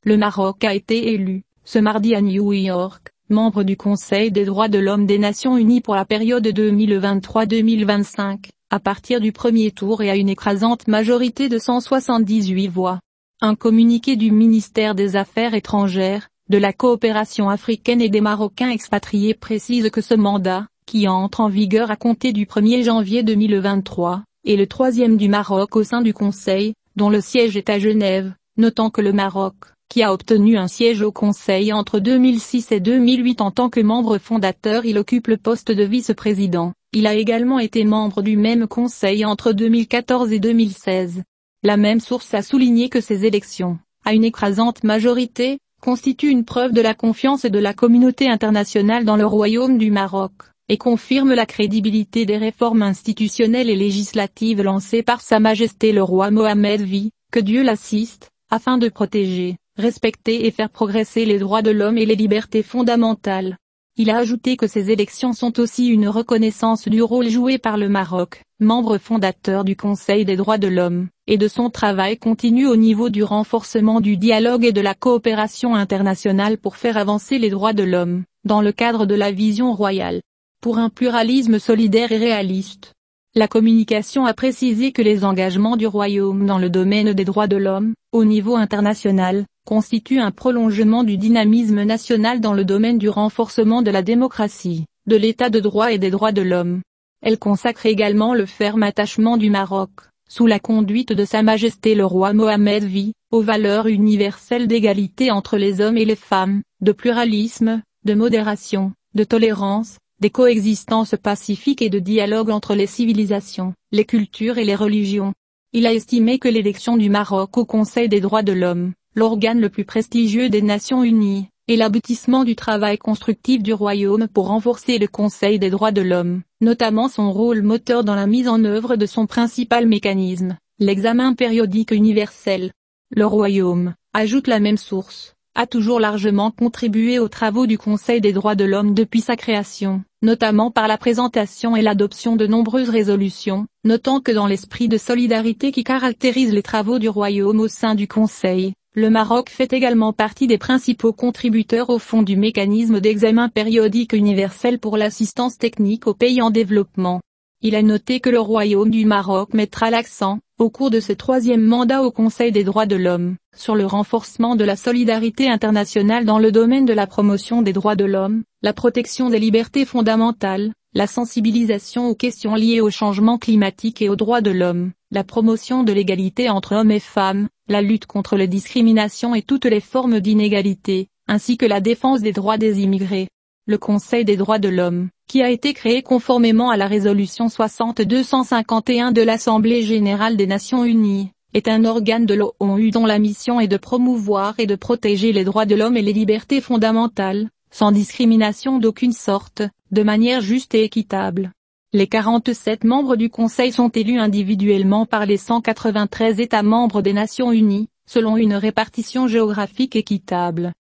Le Maroc a été élu, ce mardi à New York, membre du Conseil des droits de l'homme des Nations Unies pour la période 2023-2025, à partir du premier tour et à une écrasante majorité de 178 voix. Un communiqué du ministère des Affaires étrangères, de la coopération africaine et des Marocains expatriés précise que ce mandat, qui entre en vigueur à compter du 1er janvier 2023, est le troisième du Maroc au sein du Conseil, dont le siège est à Genève, notant que le Maroc, qui a obtenu un siège au Conseil entre 2006 et 2008 en tant que membre fondateur, il occupe le poste de vice-président. Il a également été membre du même Conseil entre 2014 et 2016. La même source a souligné que ces élections, à une écrasante majorité, constituent une preuve de la confiance de la communauté internationale dans le Royaume du Maroc, et confirme la crédibilité des réformes institutionnelles et législatives lancées par Sa Majesté le roi Mohammed V, que Dieu l'assiste, afin de protéger, respecter et faire progresser les droits de l'homme et les libertés fondamentales. Il a ajouté que ces élections sont aussi une reconnaissance du rôle joué par le Maroc, membre fondateur du Conseil des droits de l'homme, et de son travail continu au niveau du renforcement du dialogue et de la coopération internationale pour faire avancer les droits de l'homme, dans le cadre de la vision royale. Pour un pluralisme solidaire et réaliste. La communication a précisé que les engagements du Royaume dans le domaine des droits de l'homme, au niveau international, constituent un prolongement du dynamisme national dans le domaine du renforcement de la démocratie, de l'état de droit et des droits de l'homme. Elle consacre également le ferme attachement du Maroc, sous la conduite de Sa Majesté le roi Mohammed V, aux valeurs universelles d'égalité entre les hommes et les femmes, de pluralisme, de modération, de tolérance, des coexistences pacifiques et de dialogue entre les civilisations, les cultures et les religions. Il a estimé que l'élection du Maroc au Conseil des droits de l'homme, l'organe le plus prestigieux des Nations Unies, est l'aboutissement du travail constructif du Royaume pour renforcer le Conseil des droits de l'homme, notamment son rôle moteur dans la mise en œuvre de son principal mécanisme, l'examen périodique universel. Le Royaume, ajoute la même source, a toujours largement contribué aux travaux du Conseil des droits de l'homme depuis sa création, notamment par la présentation et l'adoption de nombreuses résolutions, notant que dans l'esprit de solidarité qui caractérise les travaux du Royaume au sein du Conseil, le Maroc fait également partie des principaux contributeurs au fond du mécanisme d'examen périodique universel pour l'assistance technique aux pays en développement. Il a noté que le Royaume du Maroc mettra l'accent, au cours de ce troisième mandat au Conseil des droits de l'homme, sur le renforcement de la solidarité internationale dans le domaine de la promotion des droits de l'homme, la protection des libertés fondamentales, la sensibilisation aux questions liées au changement climatique et aux droits de l'homme, la promotion de l'égalité entre hommes et femmes, la lutte contre les discriminations et toutes les formes d'inégalité, ainsi que la défense des droits des immigrés. Le Conseil des droits de l'homme, qui a été créé conformément à la résolution 6251 de l'Assemblée générale des Nations unies, est un organe de l'ONU dont la mission est de promouvoir et de protéger les droits de l'homme et les libertés fondamentales, sans discrimination d'aucune sorte, de manière juste et équitable. Les 47 membres du Conseil sont élus individuellement par les 193 États membres des Nations unies, selon une répartition géographique équitable.